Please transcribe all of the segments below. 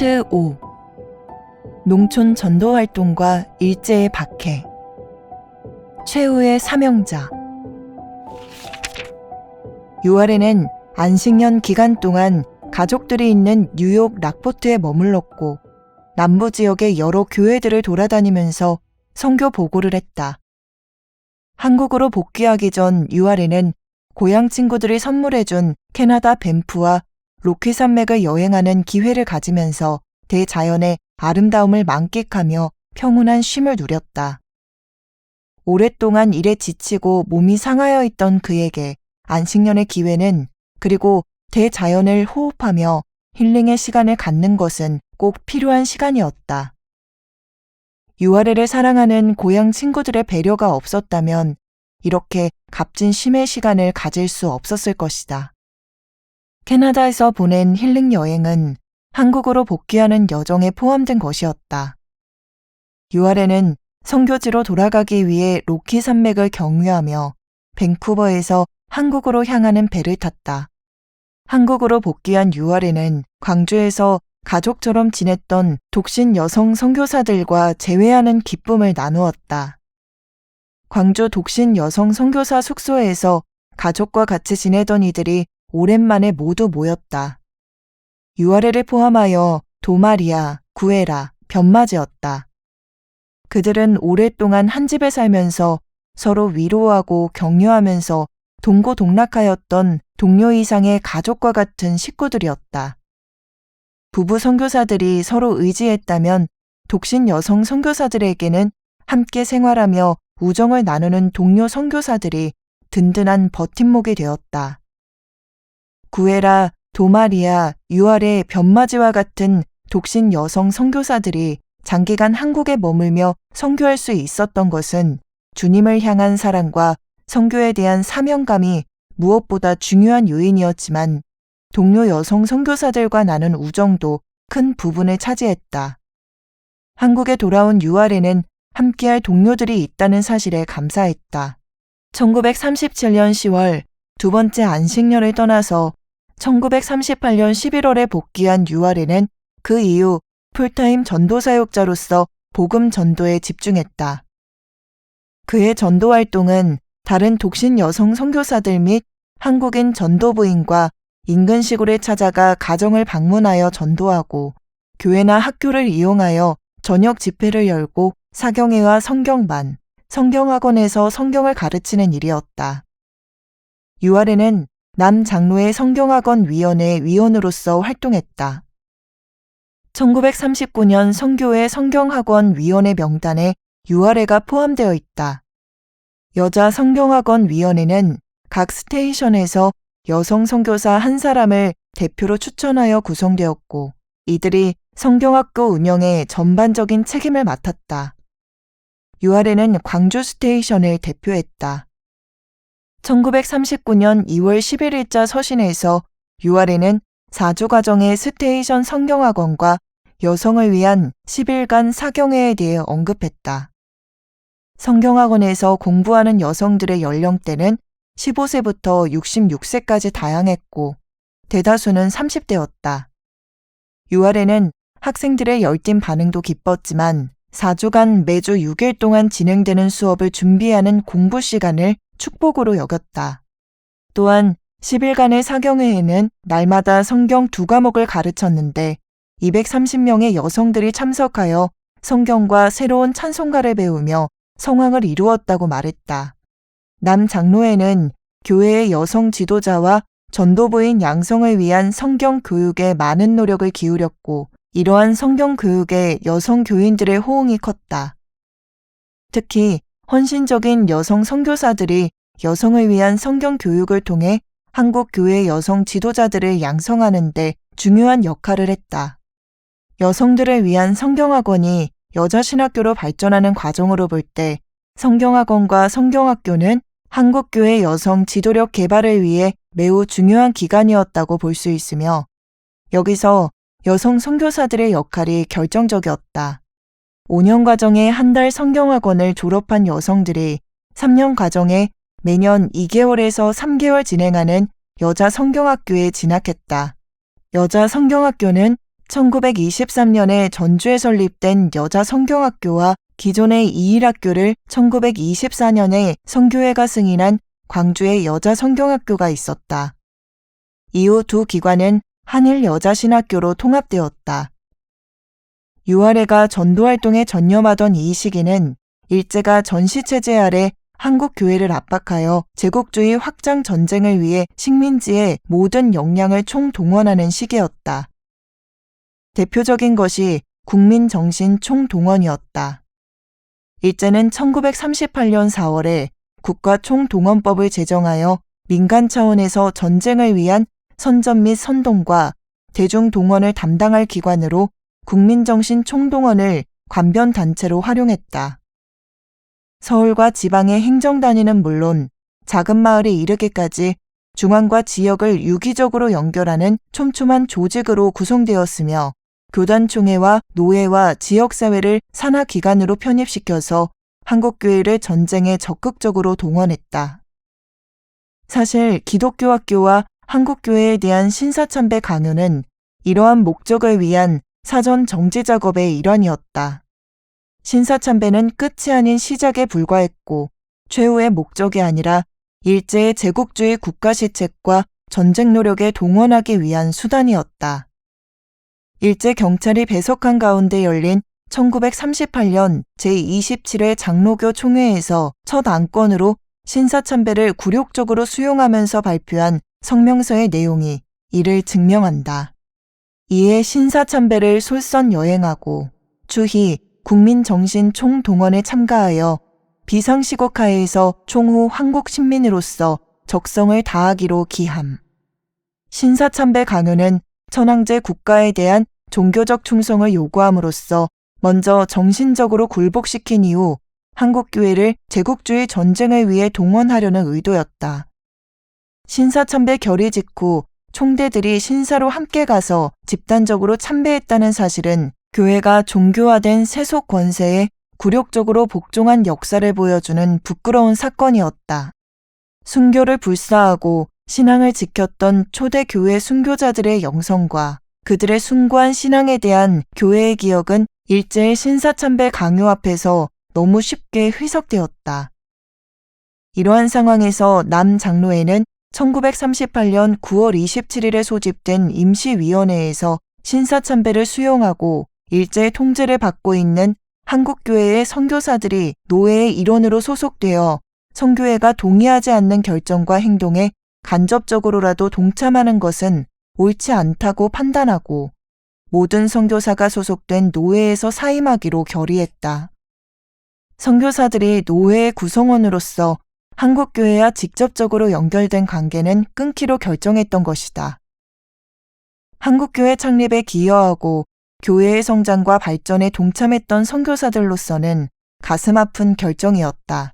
파트 5. 농촌 전도 활동과 일제의 박해. 최후의 사명자. 6월에는 안식년 기간 동안 가족들이 있는 뉴욕 락포트에 머물렀고 남부 지역의 여러 교회들을 돌아다니면서 선교 보고를 했다. 한국으로 복귀하기 전 6월에는 고향 친구들이 선물해준 캐나다 밴프와 로키 산맥을 여행하는 기회를 가지면서 대자연의 아름다움을 만끽하며 평온한 쉼을 누렸다. 오랫동안 일에 지치고 몸이 상하여 있던 그에게 안식년의 기회는, 그리고 대자연을 호흡하며 힐링의 시간을 갖는 것은 꼭 필요한 시간이었다. 유아래를 사랑하는 고향 친구들의 배려가 없었다면 이렇게 값진 쉼의 시간을 가질 수 없었을 것이다. 캐나다에서 보낸 힐링 여행은 한국으로 복귀하는 여정에 포함된 것이었다. 유아래는 선교지로 돌아가기 위해 로키 산맥을 경유하며 밴쿠버에서 한국으로 향하는 배를 탔다. 한국으로 복귀한 유아래는 광주에서 가족처럼 지냈던 독신 여성 선교사들과 재회하는 기쁨을 나누었다. 광주 독신 여성 선교사 숙소에서 가족과 같이 지내던 이들이 오랜만에 모두 모였다. 유아래를 포함하여 도마리아, 구에라, 변마제였다. 그들은 오랫동안 한 집에 살면서 서로 위로하고 격려하면서 동고동락하였던 동료 이상의 가족과 같은 식구들이었다. 부부 선교사들이 서로 의지했다면 독신 여성 선교사들에게는 함께 생활하며 우정을 나누는 동료 선교사들이 든든한 버팀목이 되었다. 구에라, 도마리아, 유아래, 변마지와 같은 독신 여성 선교사들이 장기간 한국에 머물며 선교할 수 있었던 것은 주님을 향한 사랑과 선교에 대한 사명감이 무엇보다 중요한 요인이었지만 동료 여성 선교사들과 나눈 우정도 큰 부분을 차지했다. 한국에 돌아온 유아래는 함께할 동료들이 있다는 사실에 감사했다. 1937년 10월 두 번째 안식년을 떠나서 1938년 11월에 복귀한 유아래는 그 이후 풀타임 전도 사역자로서 복음 전도에 집중했다. 그의 전도 활동은 다른 독신 여성 선교사들 및 한국인 전도부인과 인근 시골에 찾아가 가정을 방문하여 전도하고 교회나 학교를 이용하여 저녁 집회를 열고 사경회와 성경반, 성경학원에서 성경을 가르치는 일이었다. 유아래는 남장로회 성경학원 위원회 위원으로서 활동했다. 1939년 성교회 성경학원 위원회 명단에 유아래가 포함되어 있다. 여자 성경학원 위원회는 각 스테이션에서 여성 선교사 한 사람을 대표로 추천하여 구성되었고 이들이 성경학교 운영에 전반적인 책임을 맡았다. 유아래는 광주 스테이션을 대표했다. 1939년 2월 11일자 서신에서 유아래는 4주 과정의 스테이션 성경학원과 여성을 위한 10일간 사경회에 대해 언급했다. 성경학원에서 공부하는 여성들의 연령대는 15세부터 66세까지 다양했고 대다수는 30대였다. 유아래는 학생들의 열띤 반응도 기뻤지만 4주간 매주 6일 동안 진행되는 수업을 준비하는 공부 시간을 축복으로 여겼다. 또한 10일간의 사경회에는 날마다 성경 2과목을 가르쳤는데 230명의 여성들이 참석하여 성경과 새로운 찬송가를 배우며 성황을 이루었다고 말했다. 남장로회는 교회의 여성 지도자와 전도부인 양성을 위한 성경 교육에 많은 노력을 기울였고 이러한 성경 교육에 여성 교인들의 호응이 컸다. 특히 헌신적인 여성 선교사들이 여성을 위한 성경 교육을 통해 한국 교회 여성 지도자들을 양성하는 데 중요한 역할을 했다. 여성들을 위한 성경학원이 여자신학교로 발전하는 과정으로 볼 때 성경학원과 성경학교는 한국교회 여성 지도력 개발을 위해 매우 중요한 기관이었다고 볼 수 있으며 여기서 여성 선교사들의 역할이 결정적이었다. 5년 과정의 한 달 성경학원을 졸업한 여성들이 3년 과정에 매년 2개월에서 3개월 진행하는 여자 성경학교에 진학했다. 여자 성경학교는 1923년에 전주에 설립된 여자 성경학교와 기존의 이일학교를 1924년에 성교회가 승인한 광주의 여자 성경학교가 있었다. 이후 두 기관은 한일여자신학교로 통합되었다. 유아래가 전도활동에 전념하던 이 시기는 일제가 전시체제 아래 한국 교회를 압박하여 제국주의 확장 전쟁을 위해 식민지의 모든 역량을 총동원하는 시기였다. 대표적인 것이 국민정신 총동원이었다. 일제는 1938년 4월에 국가총동원법을 제정하여 민간 차원에서 전쟁을 위한 선전 및 선동과 대중동원을 담당할 기관으로 국민정신 총동원을 관변단체로 활용했다. 서울과 지방의 행정단위는 물론 작은 마을에 이르기까지 중앙과 지역을 유기적으로 연결하는 촘촘한 조직으로 구성되었으며 교단총회와 노회와 지역사회를 산하기관으로 편입시켜서 한국교회를 전쟁에 적극적으로 동원했다. 사실 기독교 학교와 한국교회에 대한 신사참배 강요는 이러한 목적을 위한 사전 정지 작업의 일환이었다. 신사참배는 끝이 아닌 시작에 불과했고 최후의 목적이 아니라 일제의 제국주의 국가시책과 전쟁 노력에 동원하기 위한 수단이었다. 일제 경찰이 배석한 가운데 열린 1938년 제27회 장로교 총회에서 첫 안건으로 신사참배를 굴욕적으로 수용하면서 발표한 성명서의 내용이 이를 증명한다. 이에 신사참배를 솔선여행하고 추히 국민정신 총동원에 참가하여 비상시국 하에서 총후 한국신민으로서 적성을 다하기로 기함. 신사참배 강요는 천황제 국가에 대한 종교적 충성을 요구함으로써 먼저 정신적으로 굴복시킨 이후 한국교회를 제국주의 전쟁을 위해 동원하려는 의도였다. 신사참배 결의 직후 총대들이 신사로 함께 가서 집단적으로 참배했다는 사실은 교회가 종교화된 세속 권세에 굴욕적으로 복종한 역사를 보여주는 부끄러운 사건이었다. 순교를 불사하고 신앙을 지켰던 초대 교회 순교자들의 영성과 그들의 숭고한 신앙에 대한 교회의 기억은 일제의 신사참배 강요 앞에서 너무 쉽게 희석되었다. 이러한 상황에서 남 장로회는 1938년 9월 27일에 소집된 임시위원회에서 신사참배를 수용하고 일제의 통제를 받고 있는 한국교회의 선교사들이 노회의 일원으로 소속되어 선교회가 동의하지 않는 결정과 행동에 간접적으로라도 동참하는 것은 옳지 않다고 판단하고 모든 선교사가 소속된 노회에서 사임하기로 결의했다. 선교사들이 노회의 구성원으로서 한국교회와 직접적으로 연결된 관계는 끊기로 결정했던 것이다. 한국교회 창립에 기여하고 교회의 성장과 발전에 동참했던 선교사들로서는 가슴 아픈 결정이었다.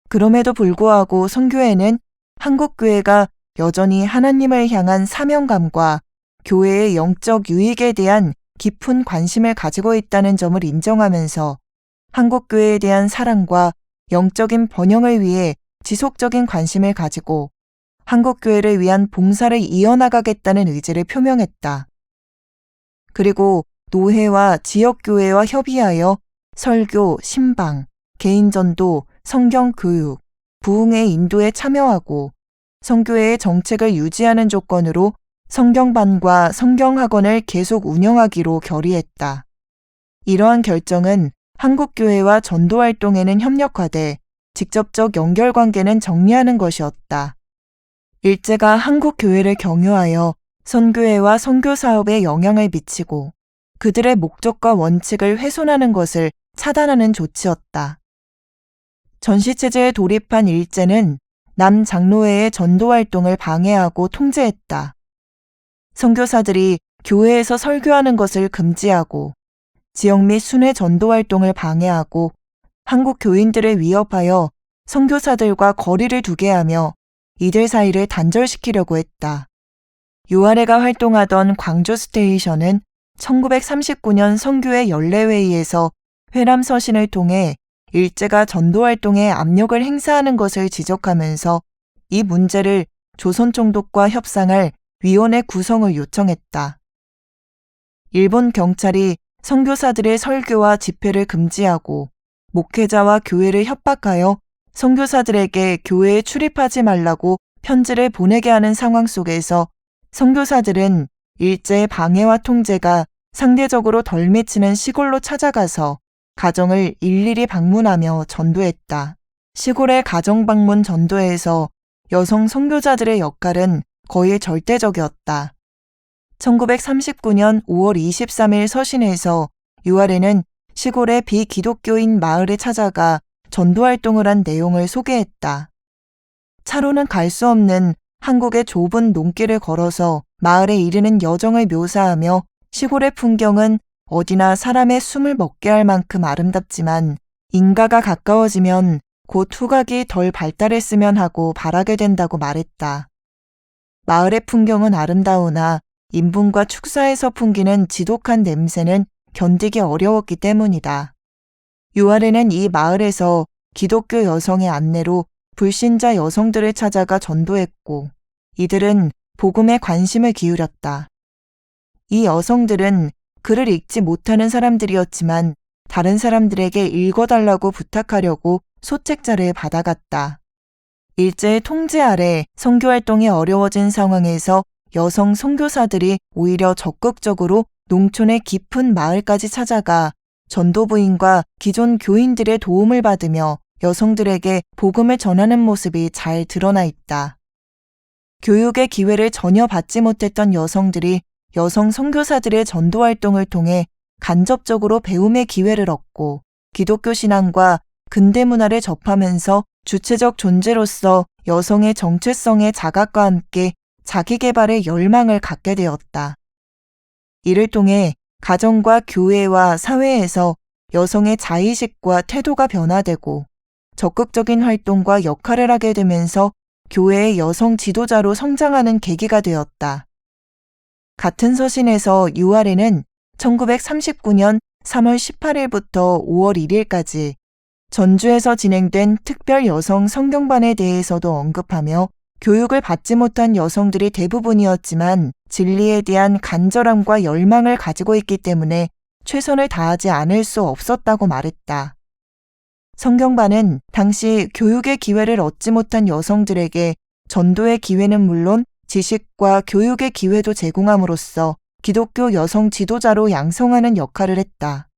그럼에도 불구하고 선교회는 한국교회가 여전히 하나님을 향한 사명감과 교회의 영적 유익에 대한 깊은 관심을 가지고 있다는 점을 인정하면서 한국교회에 대한 사랑과 영적인 번영을 위해 지속적인 관심을 가지고 한국교회를 위한 봉사를 이어나가겠다는 의지를 표명했다. 그리고 노회와 지역교회와 협의하여 설교, 신방, 개인전도, 성경교육, 부흥의 인도에 참여하고 선교회의 정책을 유지하는 조건으로 성경반과 성경학원을 계속 운영하기로 결의했다. 이러한 결정은 한국교회와 전도활동에는 협력하되 직접적 연결관계는 정리하는 것이었다. 일제가 한국교회를 경유하여 선교회와 선교사업에 영향을 미치고 그들의 목적과 원칙을 훼손하는 것을 차단하는 조치였다. 전시체제에 돌입한 일제는 남장로회의 전도활동을 방해하고 통제했다. 선교사들이 교회에서 설교하는 것을 금지하고 지역 및 순회 전도활동을 방해하고 한국 교인들을 위협하여 선교사들과 거리를 두게 하며 이들 사이를 단절시키려고 했다. 유아래가 활동하던 광주 스테이션은 1939년 선교회 연례회의에서 회람 서신을 통해 일제가 전도활동에 압력을 행사하는 것을 지적하면서 이 문제를 조선총독과 협상할 위원회 구성을 요청했다. 일본 경찰이 선교사들의 설교와 집회를 금지하고 목회자와 교회를 협박하여 선교사들에게 교회에 출입하지 말라고 편지를 보내게 하는 상황 속에서 선교사들은 일제의 방해와 통제가 상대적으로 덜 미치는 시골로 찾아가서 가정을 일일이 방문하며 전도했다. 시골의 가정 방문 전도에서 여성 선교사들의 역할은 거의 절대적이었다. 1939년 5월 23일 서신에서 유아레는 시골의 비기독교인 마을에 찾아가 전도활동을 한 내용을 소개했다. 차로는 갈 수 없는 한국의 좁은 논길을 걸어서 마을에 이르는 여정을 묘사하며 시골의 풍경은 어디나 사람의 숨을 먹게 할 만큼 아름답지만 인가가 가까워지면 곧 후각이 덜 발달했으면 하고 바라게 된다고 말했다. 마을의 풍경은 아름다우나 인분과 축사에서 풍기는 지독한 냄새는 견디기 어려웠기 때문이다. 유아레는 이 마을에서 기독교 여성의 안내로 불신자 여성들을 찾아가 전도했고 이들은 복음에 관심을 기울였다. 이 여성들은 글을 읽지 못하는 사람들이었지만 다른 사람들에게 읽어달라고 부탁하려고 소책자를 받아갔다. 일제의 통제 아래 선교활동이 어려워진 상황에서 여성 선교사들이 오히려 적극적으로 농촌의 깊은 마을까지 찾아가 전도부인과 기존 교인들의 도움을 받으며 여성들에게 복음을 전하는 모습이 잘 드러나 있다. 교육의 기회를 전혀 받지 못했던 여성들이 여성 선교사들의 전도활동을 통해 간접적으로 배움의 기회를 얻고 기독교 신앙과 근대 문화를 접하면서 주체적 존재로서 여성의 정체성의 자각과 함께 자기 개발의 열망을 갖게 되었다. 이를 통해 가정과 교회와 사회에서 여성의 자의식과 태도가 변화되고 적극적인 활동과 역할을 하게 되면서 교회의 여성 지도자로 성장하는 계기가 되었다. 같은 서신에서 유아레는 1939년 3월 18일부터 5월 1일까지 전주에서 진행된 특별 여성 성경반에 대해서도 언급하며 교육을 받지 못한 여성들이 대부분이었지만 진리에 대한 간절함과 열망을 가지고 있기 때문에 최선을 다하지 않을 수 없었다고 말했다. 성경반은 당시 교육의 기회를 얻지 못한 여성들에게 전도의 기회는 물론 지식과 교육의 기회도 제공함으로써 기독교 여성 지도자로 양성하는 역할을 했다.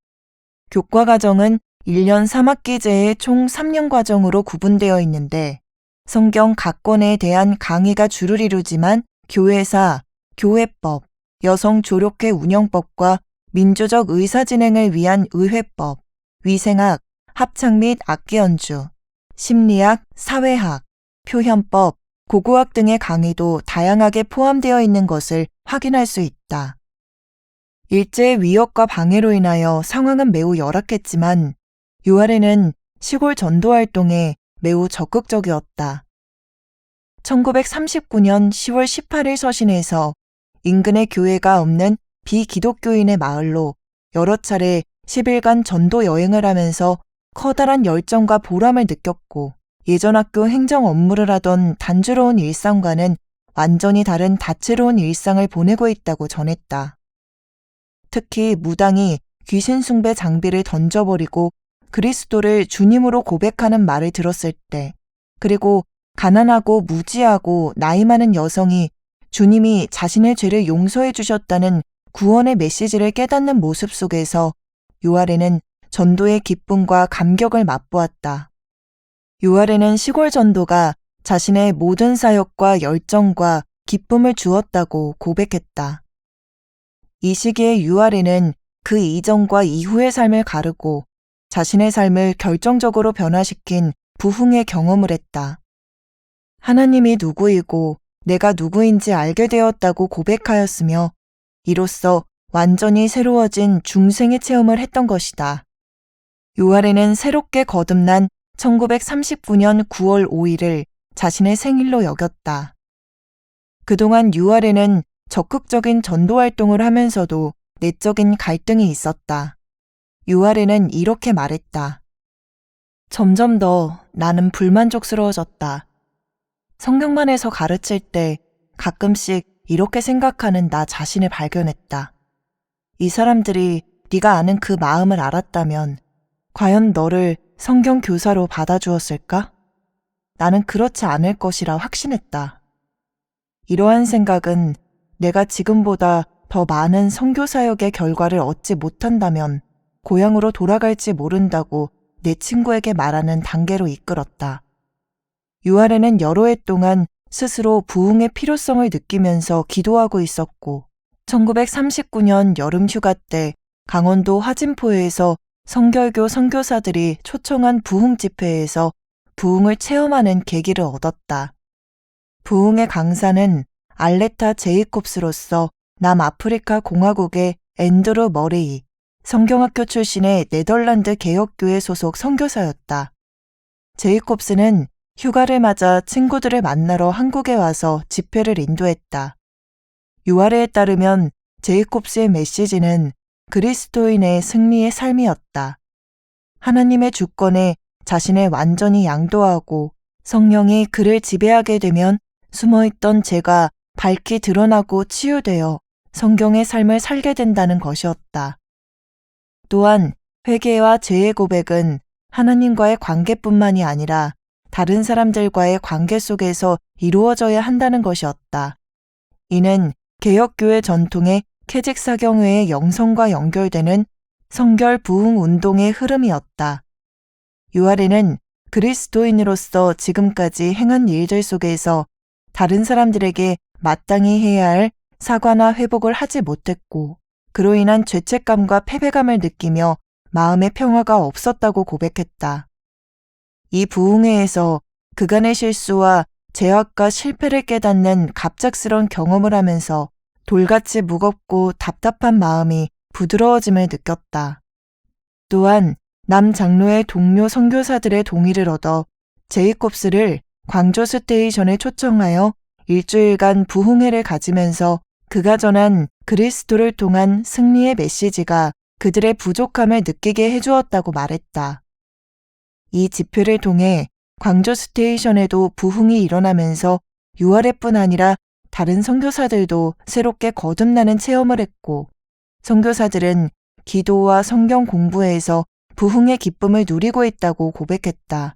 교과과정은 1년 3학기제의 총 3년 과정으로 구분되어 있는데 성경 각 권에 대한 강의가 주를 이루지만 교회사, 교회법, 여성 조력회 운영법과 민주적 의사 진행을 위한 의회법, 위생학, 합창 및 악기 연주, 심리학, 사회학, 표현법, 고고학 등의 강의도 다양하게 포함되어 있는 것을 확인할 수 있다. 일제의 위협과 방해로 인하여 상황은 매우 열악했지만 유아레는 시골 전도 활동에 매우 적극적이었다. 1939년 10월 18일 서신에서 인근의 교회가 없는 비기독교인의 마을로 여러 차례 10일간 전도 여행을 하면서 커다란 열정과 보람을 느꼈고 예전 학교 행정 업무를 하던 단조로운 일상과는 완전히 다른 다채로운 일상을 보내고 있다고 전했다. 특히 무당이 귀신 숭배 장비를 던져버리고 그리스도를 주님으로 고백하는 말을 들었을 때, 그리고 가난하고 무지하고 나이 많은 여성이 주님이 자신의 죄를 용서해 주셨다는 구원의 메시지를 깨닫는 모습 속에서 유아레는 전도의 기쁨과 감격을 맛보았다. 유아레는 시골 전도가 자신의 모든 사역과 열정과 기쁨을 주었다고 고백했다. 이 시기에 유아레는 그 이전과 이후의 삶을 가르고 자신의 삶을 결정적으로 변화시킨 부흥의 경험을 했다. 하나님이 누구이고 내가 누구인지 알게 되었다고 고백하였으며 이로써 완전히 새로워진 중생의 체험을 했던 것이다. 유아레는 새롭게 거듭난 1939년 9월 5일을 자신의 생일로 여겼다. 그동안 유아레는 적극적인 전도 활동을 하면서도 내적인 갈등이 있었다. 유아레는 이렇게 말했다. 점점 더 나는 불만족스러워졌다. 성경만에서 가르칠 때 가끔씩 이렇게 생각하는 나 자신을 발견했다. 이 사람들이 네가 아는 그 마음을 알았다면 과연 너를 성경 교사로 받아주었을까? 나는 그렇지 않을 것이라 확신했다. 이러한 생각은 내가 지금보다 더 많은 선교 사역의 결과를 얻지 못한다면 고향으로 돌아갈지 모른다고 내 친구에게 말하는 단계로 이끌었다. 유아래는 여러 해 동안 스스로 부흥의 필요성을 느끼면서 기도하고 있었고 1939년 여름 휴가 때 강원도 화진포에서 성결교 선교사들이 초청한 부흥 집회에서 부흥을 체험하는 계기를 얻었다. 부흥의 강사는 알레타 제이콥스로서 남아프리카 공화국의 앤드루 머레이, 성경학교 출신의 네덜란드 개혁교회 소속 선교사였다. 제이콥스는 휴가를 맞아 친구들을 만나러 한국에 와서 집회를 인도했다. 유아래에 따르면 제이콥스의 메시지는 그리스도인의 승리의 삶이었다. 하나님의 주권에 자신을 완전히 양도하고 성령이 그를 지배하게 되면 숨어있던 죄가 밝히 드러나고 치유되어 성경의 삶을 살게 된다는 것이었다. 또한 회개와 죄의 고백은 하나님과의 관계뿐만이 아니라 다른 사람들과의 관계 속에서 이루어져야 한다는 것이었다. 이는 개혁교회 전통의 캐직사경회의 영성과 연결되는 성결 부흥 운동의 흐름이었다. 유아래는 그리스도인으로서 지금까지 행한 일들 속에서 다른 사람들에게 마땅히 해야 할 사과나 회복을 하지 못했고 그로 인한 죄책감과 패배감을 느끼며 마음의 평화가 없었다고 고백했다. 이 부흥회에서 그간의 실수와 죄악과 실패를 깨닫는 갑작스런 경험을 하면서 돌같이 무겁고 답답한 마음이 부드러워짐을 느꼈다. 또한 남 장로의 동료 선교사들의 동의를 얻어 제이콥스를 광주 스테이션에 초청하여 일주일간 부흥회를 가지면서 그가 전한 그리스도를 통한 승리의 메시지가 그들의 부족함을 느끼게 해주었다고 말했다. 이 집회를 통해 광주 스테이션에도 부흥이 일어나면서 유아래뿐 아니라 다른 선교사들도 새롭게 거듭나는 체험을 했고 선교사들은 기도와 성경 공부에서 부흥의 기쁨을 누리고 있다고 고백했다.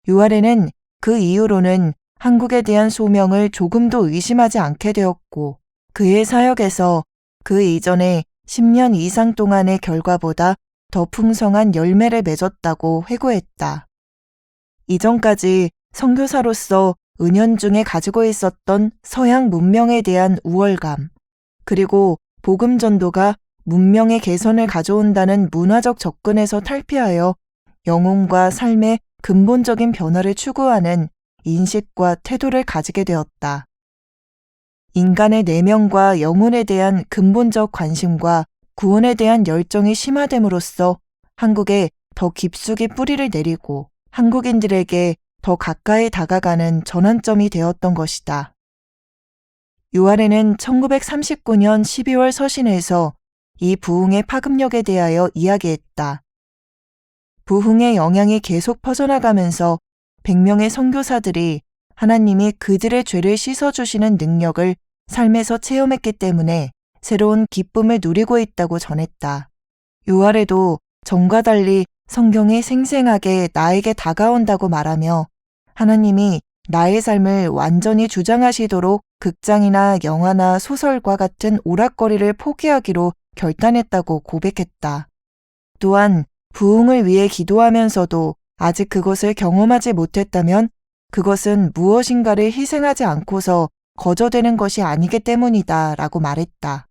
유아래는 그 이후로는 한국에 대한 소명을 조금도 의심하지 않게 되었고 그의 사역에서 그 이전에 10년 이상 동안의 결과보다 더 풍성한 열매를 맺었다고 회고했다. 이전까지 선교사로서 은연중에 가지고 있었던 서양 문명에 대한 우월감, 그리고 복음 전도가 문명의 개선을 가져온다는 문화적 접근에서 탈피하여 영혼과 삶의 근본적인 변화를 추구하는 인식과 태도를 가지게 되었다. 인간의 내면과 영혼에 대한 근본적 관심과 구원에 대한 열정이 심화됨으로써 한국에 더 깊숙이 뿌리를 내리고 한국인들에게 더 가까이 다가가는 전환점이 되었던 것이다. 유아래는 1939년 12월 서신에서 이 부흥의 파급력에 대하여 이야기했다. 부흥의 영향이 계속 퍼져나가면서 100명의 선교사들이 하나님이 그들의 죄를 씻어주시는 능력을 삶에서 체험했기 때문에 새로운 기쁨을 누리고 있다고 전했다. 유아래도 전과 달리 성경이 생생하게 나에게 다가온다고 말하며 하나님이 나의 삶을 완전히 주장하시도록 극장이나 영화나 소설과 같은 오락거리를 포기하기로 결단했다고 고백했다. 또한 부흥을 위해 기도하면서도 아직 그것을 경험하지 못했다면 그것은 무엇인가를 희생하지 않고서 거저되는 것이 아니기 때문이다 라고 말했다.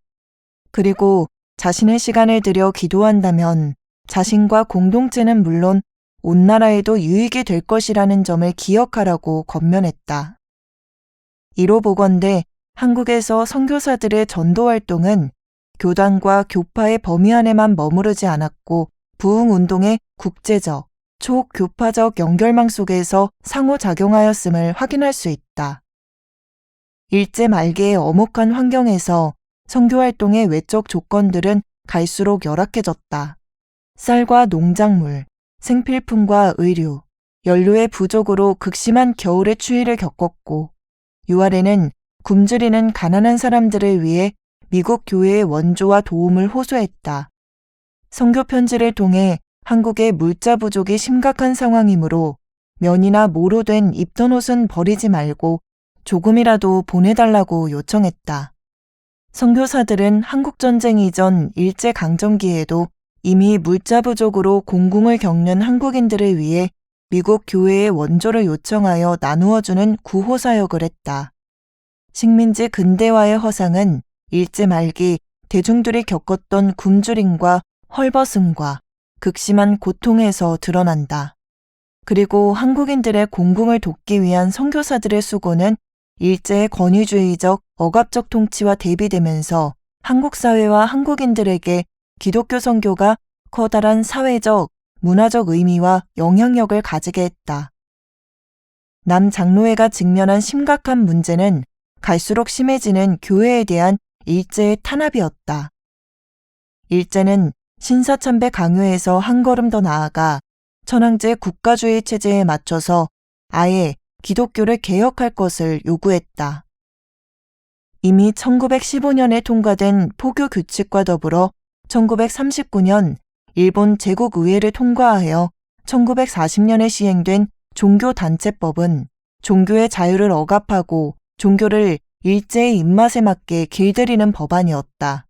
그리고 자신의 시간을 들여 기도한다면 자신과 공동체는 물론 온 나라에도 유익이 될 것이라는 점을 기억하라고 권면했다. 이로 보건대 한국에서 선교사들의 전도 활동은 교단과 교파의 범위 안에만 머무르지 않았고 부흥운동의 국제적, 초교파적 연결망 속에서 상호작용하였음을 확인할 수 있다. 일제 말기의 엄혹한 환경에서 선교활동의 외적 조건들은 갈수록 열악해졌다. 쌀과 농작물, 생필품과 의류, 연료의 부족으로 극심한 겨울의 추위를 겪었고 유아래는 굶주리는 가난한 사람들을 위해 미국 교회의 원조와 도움을 호소했다. 선교 편지를 통해 한국의 물자 부족이 심각한 상황이므로 면이나 모로 된 입던 옷은 버리지 말고 조금이라도 보내달라고 요청했다. 선교사들은 한국전쟁 이전 일제강점기에도 이미 물자 부족으로 공궁을 겪는 한국인들을 위해 미국 교회의 원조를 요청하여 나누어주는 구호사역을 했다. 식민지 근대화의 허상은 일제 말기 대중들이 겪었던 굶주림과 헐벗음과 극심한 고통에서 드러난다. 그리고 한국인들의 공궁을 돕기 위한 선교사들의 수고는 일제의 권위주의적 억압적 통치와 대비되면서 한국 사회와 한국인들에게 기독교 선교가 커다란 사회적, 문화적 의미와 영향력을 가지게 했다. 남장로회가 직면한 심각한 문제는 갈수록 심해지는 교회에 대한 일제의 탄압이었다. 일제는 신사참배 강요에서 한 걸음 더 나아가 천황제 국가주의 체제에 맞춰서 아예 기독교를 개혁할 것을 요구했다. 이미 1915년에 통과된 포교 규칙과 더불어 1939년 일본 제국의회를 통과하여 1940년에 시행된 종교단체법은 종교의 자유를 억압하고 종교를 일제의 입맛에 맞게 길들이는 법안이었다.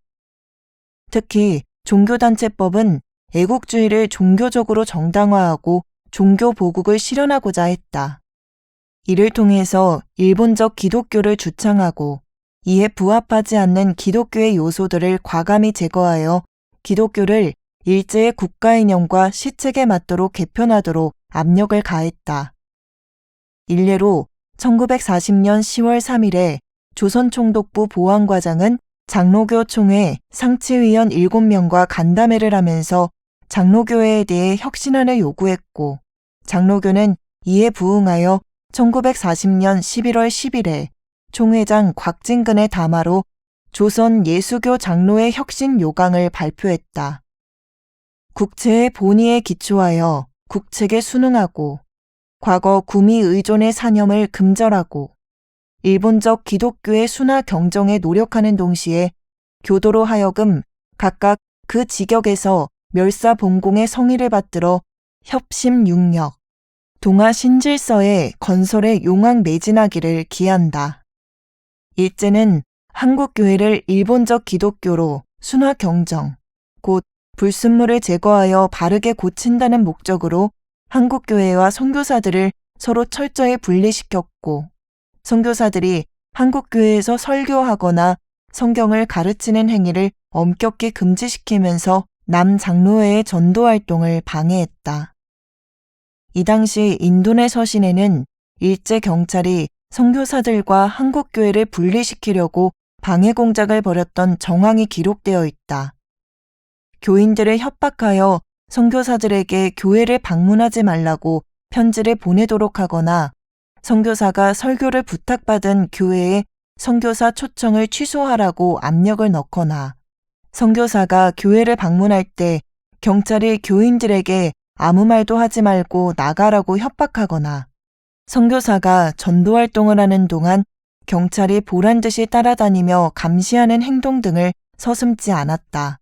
특히 종교단체법은 애국주의를 종교적으로 정당화하고 종교보국을 실현하고자 했다. 이를 통해서 일본적 기독교를 주창하고 이에 부합하지 않는 기독교의 요소들을 과감히 제거하여 기독교를 일제의 국가이념과 시책에 맞도록 개편하도록 압력을 가했다. 일례로 1940년 10월 3일에 조선총독부 보안과장은 장로교 총회 상치위원 7명과 간담회를 하면서 장로교회에 대해 혁신안을 요구했고 장로교는 이에 부응하여 1940년 11월 10일에 총회장 곽진근의 담화로 조선 예수교 장로의 혁신 요강을 발표했다. 국체의 본의에 기초하여 국책에 순응하고 과거 구미 의존의 사념을 금절하고 일본적 기독교의 순화 경정에 노력하는 동시에 교도로 하여금 각각 그 직역에서 멸사봉공의 성의를 받들어 협심육력, 동아신질서의 건설에 용왕 매진하기를 기한다. 일제는 한국교회를 일본적 기독교로 순화 경정, 곧 불순물을 제거하여 바르게 고친다는 목적으로 한국교회와 선교사들을 서로 철저히 분리시켰고 선교사들이 한국교회에서 설교하거나 성경을 가르치는 행위를 엄격히 금지시키면서 남장로회의 전도활동을 방해했다. 이 당시 인도네 서신에는 일제 경찰이 선교사들과 한국교회를 분리시키려고 방해 공작을 벌였던 정황이 기록되어 있다. 교인들을 협박하여 선교사들에게 교회를 방문하지 말라고 편지를 보내도록 하거나 선교사가 설교를 부탁받은 교회에 선교사 초청을 취소하라고 압력을 넣거나 선교사가 교회를 방문할 때 경찰이 교인들에게 아무 말도 하지 말고 나가라고 협박하거나 선교사가 전도활동을 하는 동안 경찰이 보란듯이 따라다니며 감시하는 행동 등을 서슴지 않았다.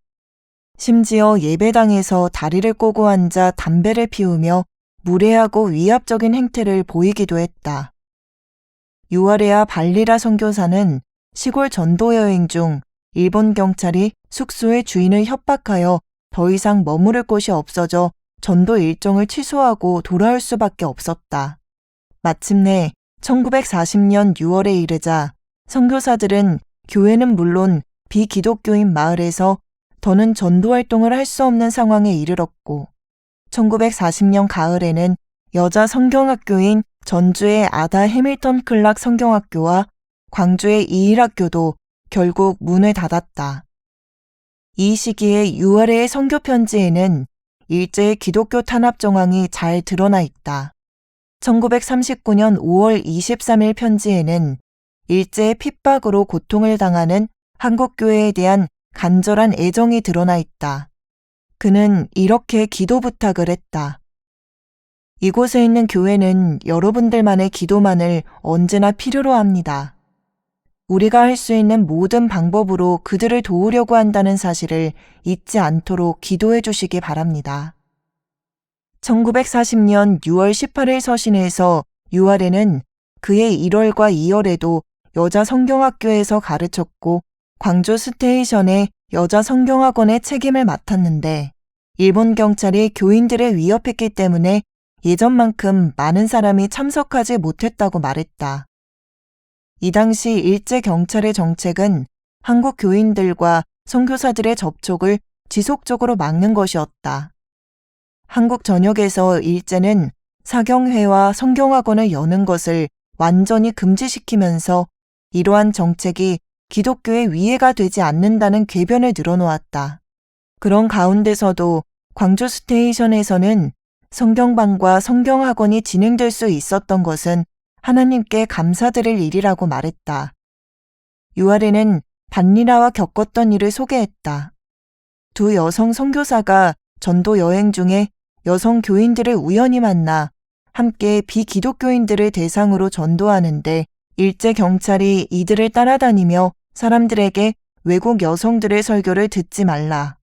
심지어 예배당에서 다리를 꼬고 앉아 담배를 피우며 무례하고 위압적인 행태를 보이기도 했다. 유아레아 발리라 선교사는 시골 전도 여행 중 일본 경찰이 숙소의 주인을 협박하여 더 이상 머무를 곳이 없어져 전도 일정을 취소하고 돌아올 수밖에 없었다. 마침내 1940년 6월에 이르자 선교사들은 교회는 물론 비기독교인 마을에서 더는 전도활동을 할 수 없는 상황에 이르렀고 1940년 가을에는 여자 성경학교인 전주의 아다 해밀턴 클락 성경학교와 광주의 이일학교도 결국 문을 닫았다. 이 시기에 유아레의 선교 편지에는 일제의 기독교 탄압 정황이 잘 드러나 있다. 1939년 5월 23일 편지에는 일제의 핍박으로 고통을 당하는 한국교회에 대한 간절한 애정이 드러나 있다. 그는 이렇게 기도 부탁을 했다. 이곳에 있는 교회는 여러분들만의 기도만을 언제나 필요로 합니다. 우리가 할 수 있는 모든 방법으로 그들을 도우려고 한다는 사실을 잊지 않도록 기도해 주시기 바랍니다. 1940년 6월 18일 서신에서 유아레는 그의 1월과 2월에도 여자 성경학교에서 가르쳤고 광주 스테이션의 여자 성경학원의 책임을 맡았는데 일본 경찰이 교인들을 위협했기 때문에 예전만큼 많은 사람이 참석하지 못했다고 말했다. 이 당시 일제 경찰의 정책은 한국 교인들과 선교사들의 접촉을 지속적으로 막는 것이었다. 한국 전역에서 일제는 사경회와 성경학원을 여는 것을 완전히 금지시키면서 이러한 정책이 기독교의 위해가 되지 않는다는 궤변을 늘어놓았다. 그런 가운데서도 광주 스테이션에서는 성경반과 성경학원이 진행될 수 있었던 것은 하나님께 감사드릴 일이라고 말했다. 유아레는 반리나와 겪었던 일을 소개했다. 두 여성 선교사가 전도 여행 중에 여성 교인들을 우연히 만나 함께 비기독교인들을 대상으로 전도하는데 일제 경찰이 이들을 따라다니며 사람들에게 외국 여성들의 설교를 듣지 말라.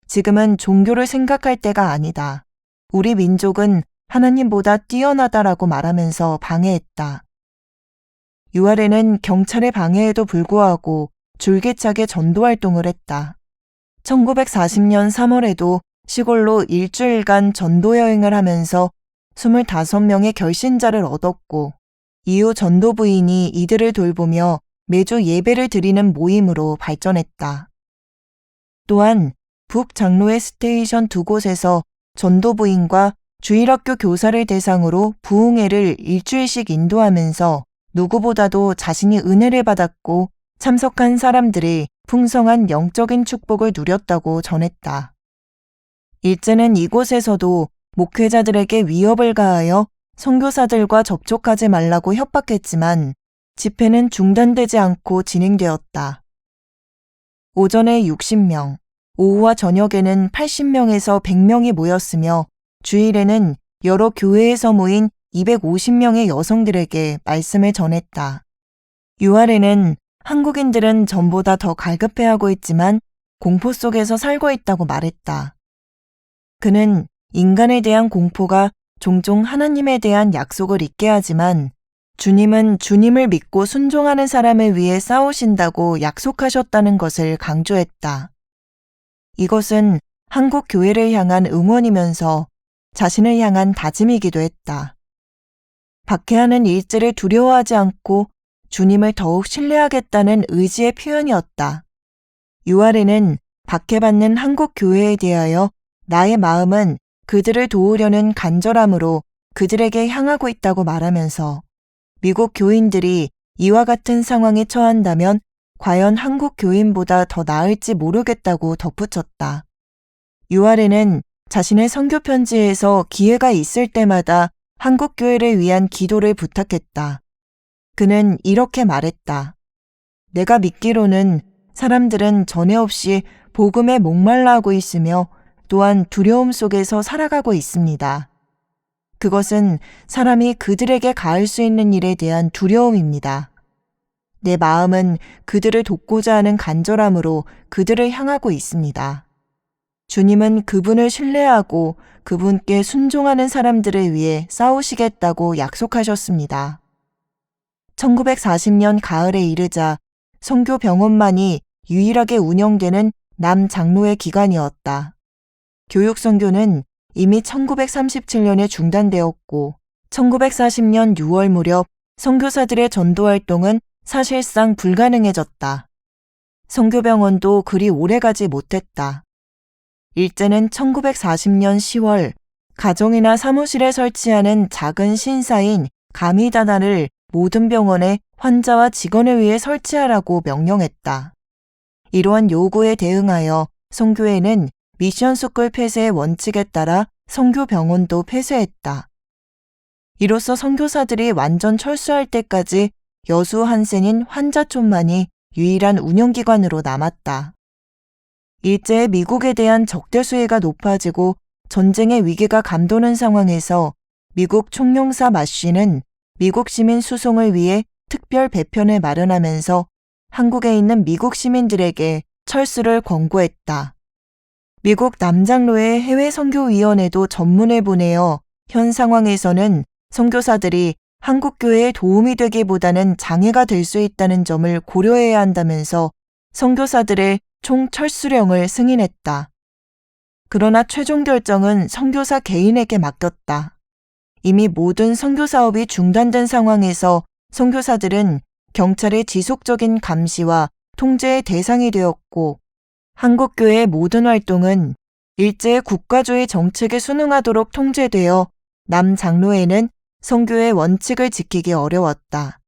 지금은 종교를 생각할 때가 아니다. 우리 민족은 하나님보다 뛰어나다라고 말하면서 방해했다. 유아레는 경찰의 방해에도 불구하고 줄기차게 전도 활동을 했다. 1940년 3월에도 시골로 일주일간 전도 여행을 하면서 25명의 결신자를 얻었고 이후 전도 부인이 이들을 돌보며 매주 예배를 드리는 모임으로 발전했다. 또한 북장로회 스테이션 두 곳에서 전도 부인과 주일학교 교사를 대상으로 부흥회를 일주일씩 인도하면서 누구보다도 자신이 은혜를 받았고 참석한 사람들이 풍성한 영적인 축복을 누렸다고 전했다. 일제는 이곳에서도 목회자들에게 위협을 가하여 선교사들과 접촉하지 말라고 협박했지만 집회는 중단되지 않고 진행되었다. 오전에 60명, 오후와 저녁에는 80명에서 100명이 모였으며 주일에는 여러 교회에서 모인 250명의 여성들에게 말씀을 전했다. 유아레는 한국인들은 전보다 더 갈급해하고 있지만 공포 속에서 살고 있다고 말했다. 그는 인간에 대한 공포가 종종 하나님에 대한 약속을 잊게 하지만 주님은 주님을 믿고 순종하는 사람을 위해 싸우신다고 약속하셨다는 것을 강조했다. 이것은 한국 교회를 향한 응원이면서 자신을 향한 다짐이기도 했다. 박해하는 일제를 두려워하지 않고 주님을 더욱 신뢰하겠다는 의지의 표현이었다. 유아레는 박해받는 한국 교회에 대하여 나의 마음은 그들을 도우려는 간절함으로 그들에게 향하고 있다고 말하면서 미국 교인들이 이와 같은 상황에 처한다면 과연 한국 교인보다 더 나을지 모르겠다고 덧붙였다. 유아레는 자신의 선교 편지에서 기회가 있을 때마다 한국 교회를 위한 기도를 부탁했다. 그는 이렇게 말했다. 내가 믿기로는 사람들은 전에 없이 복음에 목말라 하고 있으며 또한 두려움 속에서 살아가고 있습니다. 그것은 사람이 그들에게 가할 수 있는 일에 대한 두려움입니다. 내 마음은 그들을 돕고자 하는 간절함으로 그들을 향하고 있습니다. 주님은 그분을 신뢰하고 그분께 순종하는 사람들을 위해 싸우시겠다고 약속하셨습니다. 1940년 가을에 이르자 선교병원만이 유일하게 운영되는 남장로회 기관이었다. 교육선교는 이미 1937년에 중단되었고 1940년 6월 무렵 선교사들의 전도활동은 사실상 불가능해졌다. 선교병원도 그리 오래가지 못했다. 일제는 1940년 10월 가정이나 사무실에 설치하는 작은 신사인 가미다나를 모든 병원에 환자와 직원을 위해 설치하라고 명령했다. 이러한 요구에 대응하여 선교회는 미션스쿨 폐쇄의 원칙에 따라 선교병원도 폐쇄했다. 이로써 선교사들이 완전 철수할 때까지 여수 한센인 환자촌만이 유일한 운영기관으로 남았다. 일제의 미국에 대한 적대 수혜가 높아지고 전쟁의 위기가 감도는 상황에서 미국 총영사 마쉬는 미국 시민 수송을 위해 특별 배편을 마련하면서 한국에 있는 미국 시민들에게 철수를 권고했다. 미국 남장로의 해외선교위원회도 전문을 보내어 현 상황에서는 선교사들이 한국교회에 도움이 되기보다는 장애가 될 수 있다는 점을 고려해야 한다면서 선교사들의 총철수령을 승인했다. 그러나 최종 결정은 선교사 개인에게 맡겼다. 이미 모든 선교 사업이 중단된 상황에서 선교사들은 경찰의 지속적인 감시와 통제의 대상이 되었고 한국교회의 모든 활동은 일제의 국가주의 정책에 순응하도록 통제되어 남장로에는 선교의 원칙을 지키기 어려웠다.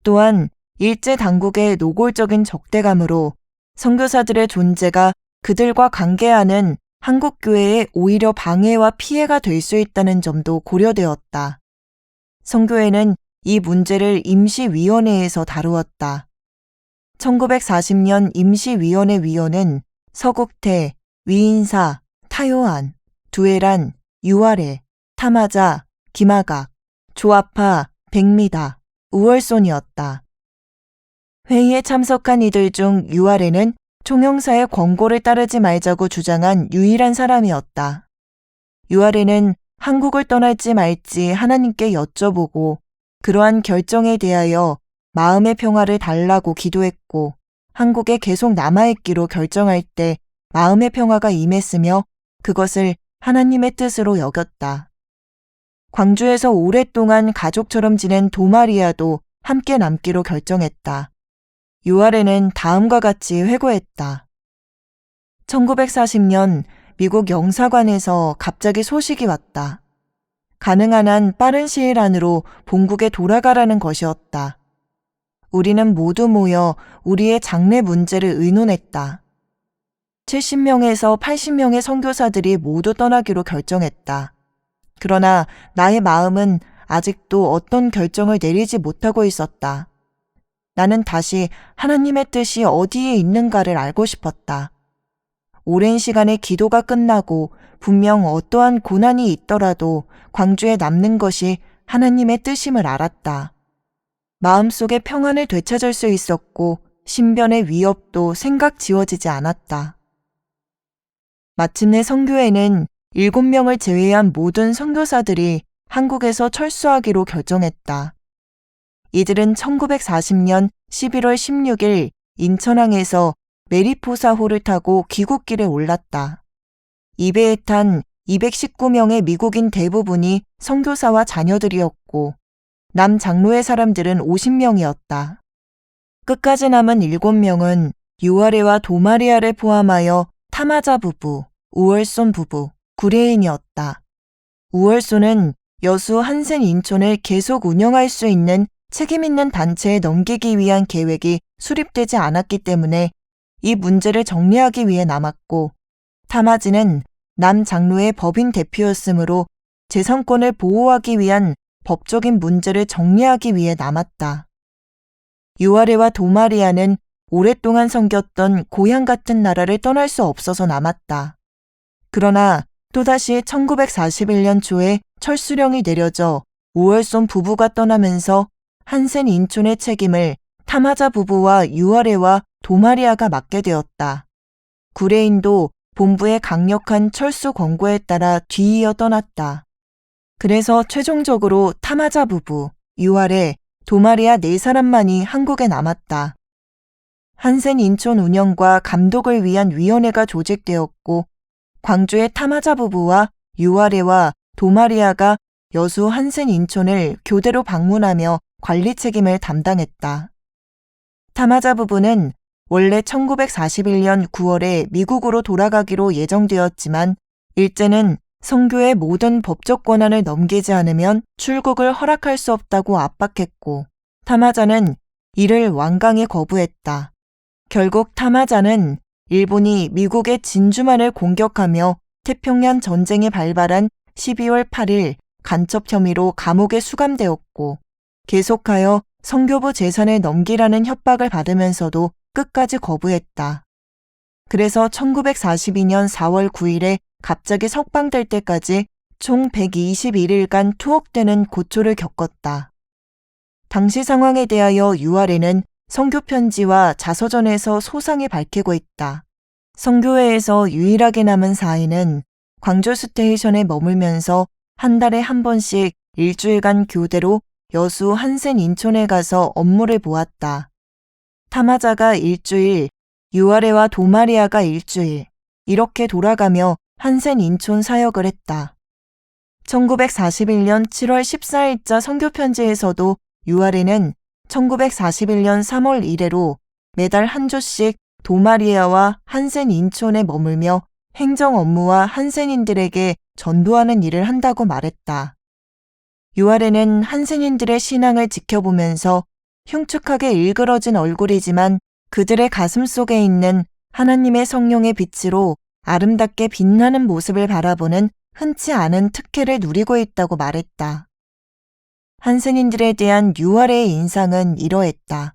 또한 일제 당국의 노골적인 적대감으로 선교사들의 존재가 그들과 관계하는 한국교회에 오히려 방해와 피해가 될 수 있다는 점도 고려되었다. 선교회는 이 문제를 임시위원회에서 다루었다. 1940년 임시위원회 위원은 서국태, 위인사, 타요한, 두에란, 유아래, 타마자, 김아각, 조아파, 백미다, 우월손이었다. 회의에 참석한 이들 중 유아래는 총영사의 권고를 따르지 말자고 주장한 유일한 사람이었다. 유아래는 한국을 떠날지 말지 하나님께 여쭤보고 그러한 결정에 대하여 마음의 평화를 달라고 기도했고 한국에 계속 남아있기로 결정할 때 마음의 평화가 임했으며 그것을 하나님의 뜻으로 여겼다. 광주에서 오랫동안 가족처럼 지낸 도마리아도 함께 남기로 결정했다. 유아래는 다음과 같이 회고했다. 1940년 미국 영사관에서 갑자기 소식이 왔다. 가능한 한 빠른 시일 안으로 본국에 돌아가라는 것이었다. 우리는 모두 모여 우리의 장래 문제를 의논했다. 70명에서 80명의 선교사들이 모두 떠나기로 결정했다. 그러나 나의 마음은 아직도 어떤 결정을 내리지 못하고 있었다. 나는 다시 하나님의 뜻이 어디에 있는가를 알고 싶었다. 오랜 시간의 기도가 끝나고 분명 어떠한 고난이 있더라도 광주에 남는 것이 하나님의 뜻임을 알았다. 마음속에 평안을 되찾을 수 있었고 신변의 위협도 생각 지워지지 않았다. 마침내 선교회는 7명을 제외한 모든 선교사들이 한국에서 철수하기로 결정했다. 이들은 1940년 11월 16일 인천항에서 메리포사호를 타고 귀국길에 올랐다. 이 배에 탄 219명의 미국인 대부분이 선교사와 자녀들이었고 남장로의 사람들은 50명이었다. 끝까지 남은 7명은 유아래와 도마리아를 포함하여 타마자 부부, 우월손 부부, 구레인이었다. 우월손은 여수 한센 인촌을 계속 운영할 수 있는 책임있는 단체에 넘기기 위한 계획이 수립되지 않았기 때문에 이 문제를 정리하기 위해 남았고 타마지는 남장로의 법인 대표였으므로 재산권을 보호하기 위한 법적인 문제를 정리하기 위해 남았다. 유아래와 도마리아는 오랫동안 섬겼던 고향 같은 나라를 떠날 수 없어서 남았다. 그러나 또다시 1941년 초에 철수령이 내려져 우월손 부부가 떠나면서 한센 인촌의 책임을 타마자 부부와 유아래와 도마리아가 맡게 되었다. 구레인도 본부의 강력한 철수 권고에 따라 뒤이어 떠났다. 그래서 최종적으로 타마자 부부, 유아래, 도마리아 4사람만이 한국에 남았다. 한센 인촌 운영과 감독을 위한 위원회가 조직되었고 광주의 타마자 부부와 유아래와 도마리아가 여수 한센 인촌을 교대로 방문하며 관리 책임을 담당했다. 타마자 부부는 원래 1941년 9월에 미국으로 돌아가기로 예정되었지만 일제는 선교의 모든 법적 권한을 넘기지 않으면 출국을 허락할 수 없다고 압박했고 타마자는 이를 완강히 거부했다. 결국 타마자는 일본이 미국의 진주만을 공격하며 태평양 전쟁이 발발한 12월 8일 간첩 혐의로 감옥에 수감되었고 계속하여 선교부 재산을 넘기라는 협박을 받으면서도 끝까지 거부했다. 그래서 1942년 4월 9일에 갑자기 석방될 때까지 총 121일간 투옥되는 고초를 겪었다. 당시 상황에 대하여 유아래는 선교 편지와 자서전에서 소상히 밝히고 있다. 선교회에서 유일하게 남은 4인은 광주 스테이션에 머물면서 한 달에 한 번씩 일주일간 교대로 여수 한센 인촌에 가서 업무를 보았다. 타마자가 일주일, 유아레와 도마리아가 일주일, 이렇게 돌아가며 한센 인촌 사역을 했다. 1941년 7월 14일자 선교편지에서도 유아레는 1941년 3월 1회로 매달 한 주씩 도마리아와 한센 인촌에 머물며 행정 업무와 한센인들에게 전도하는 일을 한다고 말했다. 유아레는 한센인들의 신앙을 지켜보면서 흉측하게 일그러진 얼굴이지만 그들의 가슴 속에 있는 하나님의 성령의 빛으로 아름답게 빛나는 모습을 바라보는 흔치 않은 특혜를 누리고 있다고 말했다. 한센인들에 대한 유아레의 인상은 이러했다.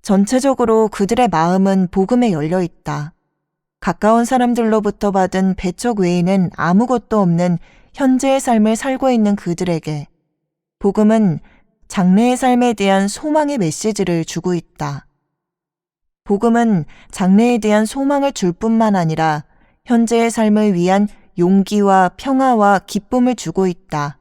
전체적으로 그들의 마음은 복음에 열려 있다. 가까운 사람들로부터 받은 배척 외에는 아무것도 없는 현재의 삶을 살고 있는 그들에게 복음은 장래의 삶에 대한 소망의 메시지를 주고 있다. 복음은 장래에 대한 소망을 줄 뿐만 아니라 현재의 삶을 위한 용기와 평화와 기쁨을 주고 있다.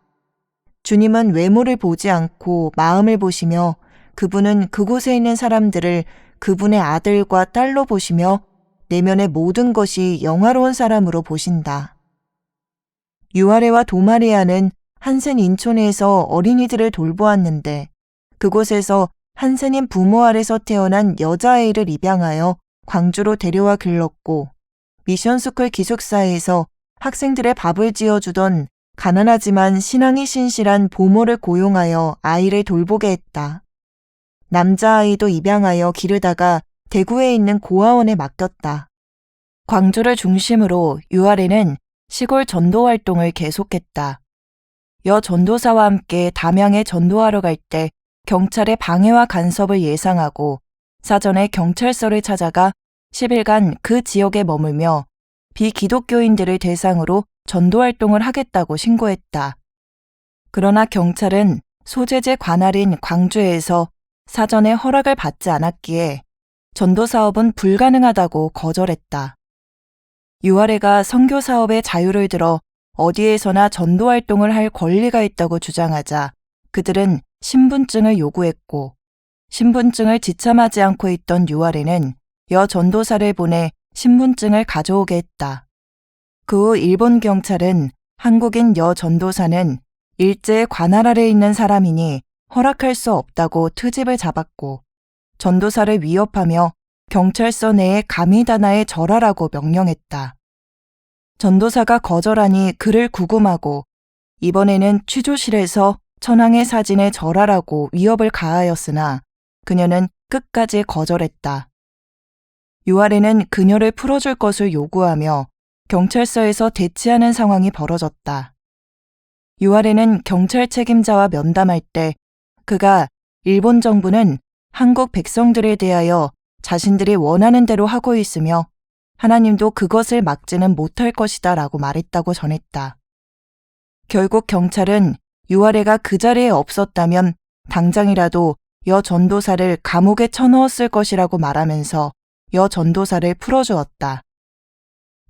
주님은 외모를 보지 않고 마음을 보시며 그분은 그곳에 있는 사람들을 그분의 아들과 딸로 보시며 내면의 모든 것이 영화로운 사람으로 보신다. 유아레와 도마리아는 한센 인촌에서 어린이들을 돌보았는데 그곳에서 한센인 부모 아래서 태어난 여자아이를 입양하여 광주로 데려와 길렀고 미션스쿨 기숙사에서 학생들의 밥을 지어주던 가난하지만 신앙이 신실한 보모를 고용하여 아이를 돌보게 했다. 남자아이도 입양하여 기르다가 대구에 있는 고아원에 맡겼다. 광주를 중심으로 유아레는 시골 전도 활동을 계속했다. 여 전도사와 함께 담양에 전도하러 갈 때 경찰의 방해와 간섭을 예상하고 사전에 경찰서를 찾아가 10일간 그 지역에 머물며 비기독교인들을 대상으로 전도활동을 하겠다고 신고했다. 그러나 경찰은 소재지 관할인 광주에서 사전에 허락을 받지 않았기에 전도사업은 불가능하다고 거절했다. 유아레가 선교사업의 자유를 들어 어디에서나 전도활동을 할 권리가 있다고 주장하자 그들은 신분증을 요구했고 신분증을 지참하지 않고 있던 유아레는 여 전도사를 보내 신분증을 가져오게 했다. 그 후 일본 경찰은 한국인 여 전도사는 일제의 관할 아래 있는 사람이니 허락할 수 없다고 트집을 잡았고 전도사를 위협하며 경찰서 내에 가미다나에 절하라고 명령했다. 전도사가 거절하니 그를 구금하고 이번에는 취조실에서 천황의 사진에 절하라고 위협을 가하였으나 그녀는 끝까지 거절했다. 유아레는 그녀를 풀어줄 것을 요구하며 경찰서에서 대치하는 상황이 벌어졌다. 유아레는 경찰 책임자와 면담할 때 그가 일본 정부는 한국 백성들에 대하여 자신들이 원하는 대로 하고 있으며 하나님도 그것을 막지는 못할 것이다 라고 말했다고 전했다. 결국 경찰은 유아레가 그 자리에 없었다면 당장이라도 여 전도사를 감옥에 쳐넣었을 것이라고 말하면서 여 전도사를 풀어주었다.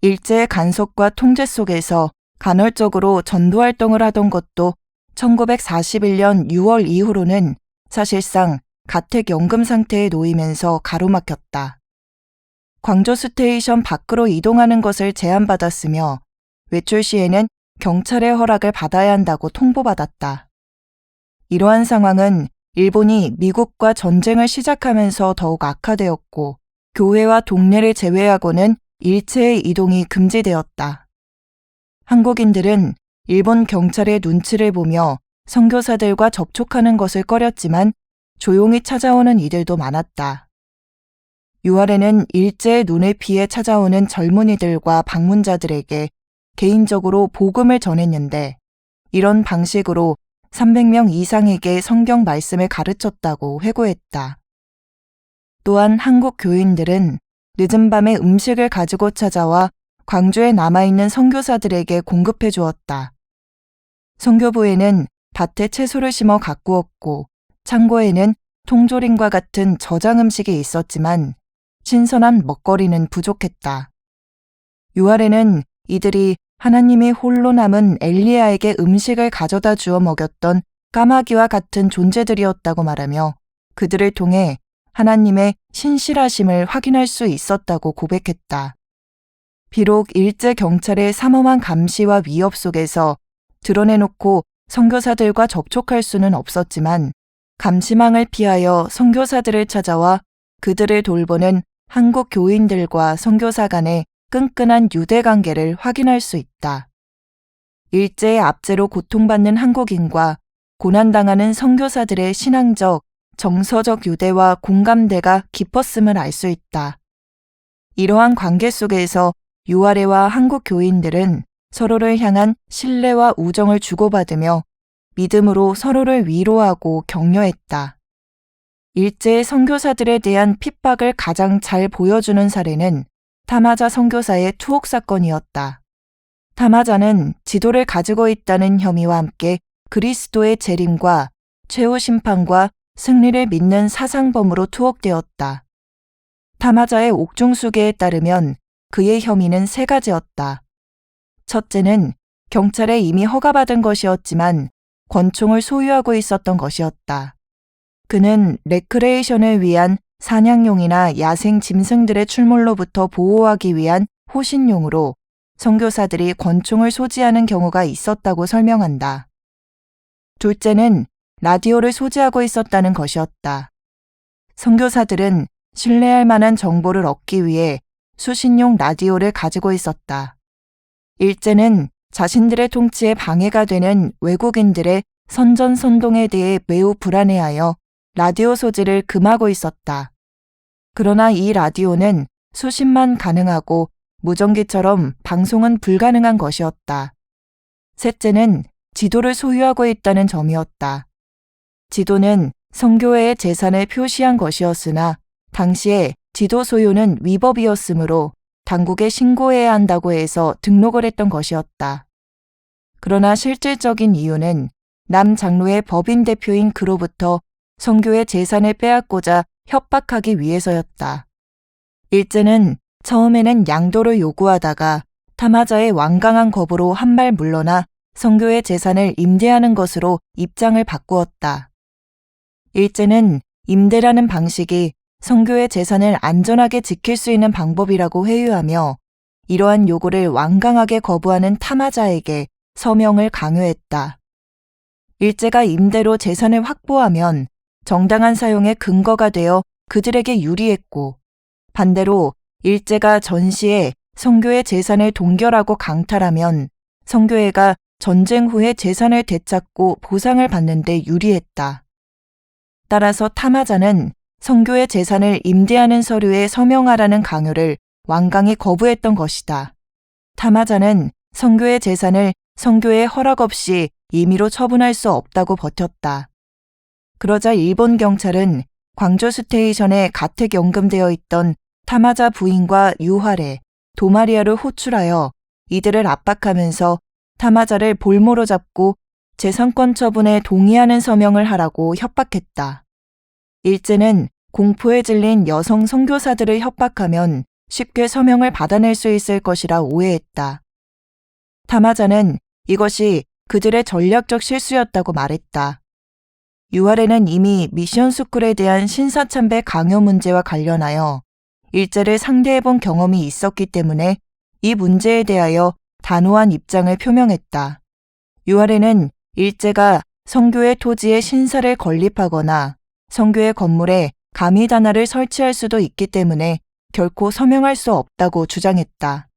일제의 간섭과 통제 속에서 간헐적으로 전도활동을 하던 것도 1941년 6월 이후로는 사실상 가택연금 상태에 놓이면서 가로막혔다. 광주 스테이션 밖으로 이동하는 것을 제한받았으며 외출 시에는 경찰의 허락을 받아야 한다고 통보받았다. 이러한 상황은 일본이 미국과 전쟁을 시작하면서 더욱 악화되었고 교회와 동네를 제외하고는 일체의 이동이 금지되었다. 한국인들은 일본 경찰의 눈치를 보며 선교사들과 접촉하는 것을 꺼렸지만 조용히 찾아오는 이들도 많았다. 유아레는 일제의 눈을 피해 찾아오는 젊은이들과 방문자들에게 개인적으로 복음을 전했는데 이런 방식으로 300명 이상에게 성경 말씀을 가르쳤다고 회고했다. 또한 한국 교인들은 늦은 밤에 음식을 가지고 찾아와 광주에 남아있는 선교사들에게 공급해 주었다. 선교부에는 밭에 채소를 심어 가꾸었고 창고에는 통조림과 같은 저장 음식이 있었지만 신선한 먹거리는 부족했다. 유아레는 이들이 하나님이 홀로 남은 엘리야에게 음식을 가져다 주어 먹였던 까마귀와 같은 존재들이었다고 말하며 그들을 통해 하나님의 신실하심을 확인할 수 있었다고 고백했다. 비록 일제 경찰의 삼엄한 감시와 위협 속에서 드러내놓고 선교사들과 접촉할 수는 없었지만 감시망을 피하여 선교사들을 찾아와 그들을 돌보는 한국 교인들과 선교사 간의 끈끈한 유대 관계를 확인할 수 있다. 일제의 압제로 고통받는 한국인과 고난당하는 선교사들의 신앙적, 정서적 유대와 공감대가 깊었음을 알 수 있다. 이러한 관계 속에서 유아레와 한국 교인들은 서로를 향한 신뢰와 우정을 주고받으며 믿음으로 서로를 위로하고 격려했다. 일제의 선교사들에 대한 핍박을 가장 잘 보여주는 사례는 타마자 선교사의 투옥 사건이었다. 타마자는 지도를 가지고 있다는 혐의와 함께 그리스도의 재림과 최후 심판과 승리를 믿는 사상범으로 투옥되었다. 타마자의 옥중수계에 따르면 그의 혐의는 3가지였다. 첫째는 경찰에 이미 허가받은 것이었지만 권총을 소유하고 있었던 것이었다. 그는 레크레이션을 위한 사냥용이나 야생 짐승들의 출몰로부터 보호하기 위한 호신용으로 선교사들이 권총을 소지하는 경우가 있었다고 설명한다. 둘째는 라디오를 소지하고 있었다는 것이었다. 선교사들은 신뢰할 만한 정보를 얻기 위해 수신용 라디오를 가지고 있었다. 일제는 자신들의 통치에 방해가 되는 외국인들의 선전선동에 대해 매우 불안해하여 라디오 소지를 금하고 있었다. 그러나 이 라디오는 수신만 가능하고 무전기처럼 방송은 불가능한 것이었다. 셋째는 지도를 소유하고 있다는 점이었다. 지도는 선교회의 재산을 표시한 것이었으나 당시에 지도 소유는 위법이었으므로 당국에 신고해야 한다고 해서 등록을 했던 것이었다. 그러나 실질적인 이유는 남 장로의 법인 대표인 그로부터 선교의 재산을 빼앗고자 협박하기 위해서였다. 일제는 처음에는 양도를 요구하다가 타마자의 완강한 거부로 한 발 물러나 선교의 재산을 임대하는 것으로 입장을 바꾸었다. 일제는 임대라는 방식이 선교의 재산을 안전하게 지킬 수 있는 방법이라고 회유하며 이러한 요구를 완강하게 거부하는 타마자에게 서명을 강요했다. 일제가 임대로 재산을 확보하면 정당한 사용의 근거가 되어 그들에게 유리했고 반대로 일제가 전시에 선교의 재산을 동결하고 강탈하면 선교회가 전쟁 후에 재산을 되찾고 보상을 받는 데 유리했다. 따라서 타마자는 선교의 재산을 임대하는 서류에 서명하라는 강요를 완강히 거부했던 것이다. 타마자는 선교의 재산을 선교의 허락 없이 임의로 처분할 수 없다고 버텼다. 그러자 일본 경찰은 광주 스테이션에 가택 연금되어 있던 타마자 부인과 유하레, 도마리아를 호출하여 이들을 압박하면서 타마자를 볼모로 잡고 재산권 처분에 동의하는 서명을 하라고 협박했다. 일제는 공포에 질린 여성 선교사들을 협박하면 쉽게 서명을 받아낼 수 있을 것이라 오해했다. 타마자는 이것이 그들의 전략적 실수였다고 말했다. 유아레는 이미 미션 스쿨에 대한 신사참배 강요 문제와 관련하여 일제를 상대해본 경험이 있었기 때문에 이 문제에 대하여 단호한 입장을 표명했다. 유아레는 일제가 선교의 토지에 신사를 건립하거나 선교의 건물에 가미다나를 설치할 수도 있기 때문에 결코 서명할 수 없다고 주장했다.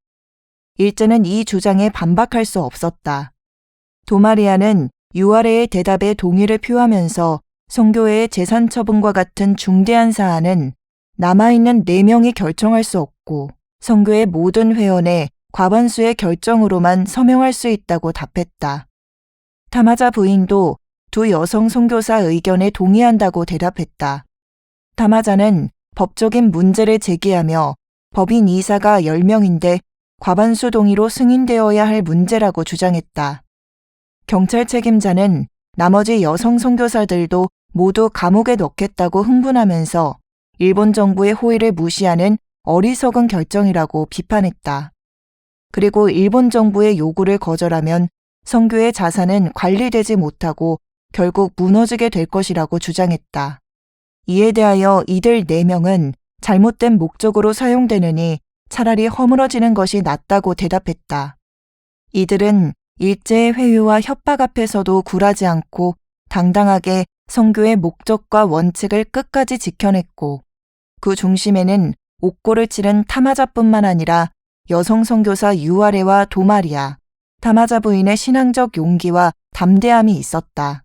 일제는 이 주장에 반박할 수 없었다. 도마리아는 유아레의 대답에 동의를 표하면서 선교회의 재산 처분과 같은 중대한 사안은 남아있는 4명이 결정할 수 없고 선교의 모든 회원의 과반수의 결정으로만 서명할 수 있다고 답했다. 타마자 부인도 두 여성 선교사 의견에 동의한다고 대답했다. 타마자는 법적인 문제를 제기하며 법인 이사가 10명인데 과반수 동의로 승인되어야 할 문제라고 주장했다. 경찰 책임자는 나머지 여성 선교사들도 모두 감옥에 넣겠다고 흥분하면서 일본 정부의 호의를 무시하는 어리석은 결정이라고 비판했다. 그리고 일본 정부의 요구를 거절하면 선교의 자산은 관리되지 못하고 결국 무너지게 될 것이라고 주장했다. 이에 대하여 이들 4명은 잘못된 목적으로 사용되느니 차라리 허물어지는 것이 낫다고 대답했다. 이들은 일제의 회유와 협박 앞에서도 굴하지 않고 당당하게 선교의 목적과 원칙을 끝까지 지켜냈고 그 중심에는 옥고를 치른 타마자뿐만 아니라 여성 선교사 유아레와 도마리아, 타마자 부인의 신앙적 용기와 담대함이 있었다.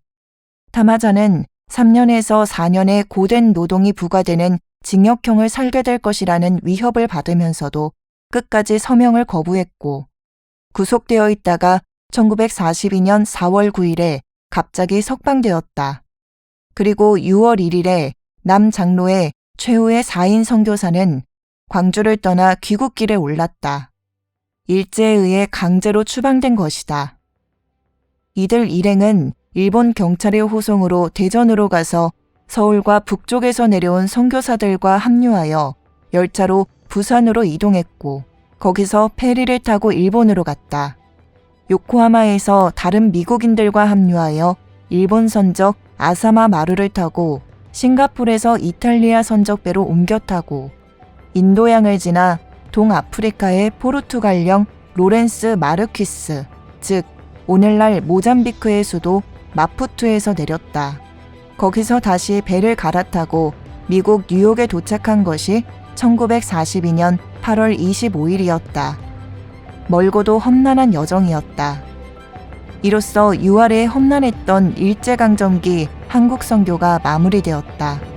타마자는 3년에서 4년의 고된 노동이 부과되는 징역형을 살게 될 것이라는 위협을 받으면서도 끝까지 서명을 거부했고 구속되어 있다가 1942년 4월 9일에 갑자기 석방되었다. 그리고 6월 1일에 남 장로의 최후의 4인 선교사는 광주를 떠나 귀국길에 올랐다. 일제에 의해 강제로 추방된 것이다. 이들 일행은 일본 경찰의 호송으로 대전으로 가서 서울과 북쪽에서 내려온 선교사들과 합류하여 열차로 부산으로 이동했고 거기서 페리를 타고 일본으로 갔다. 요코하마에서 다른 미국인들과 합류하여 일본 선적 아사마 마루를 타고 싱가포르에서 이탈리아 선적배로 옮겨 타고 인도양을 지나 동아프리카의 포르투갈령 로렌스 마르퀴스, 즉 오늘날 모잠비크의 수도 마푸투에서 내렸다. 거기서 다시 배를 갈아타고 미국 뉴욕에 도착한 것이 1942년 8월 25일이었다. 멀고도 험난한 여정이었다. 이로써 6월에 험난했던 일제강점기 한국 선교가 마무리되었다.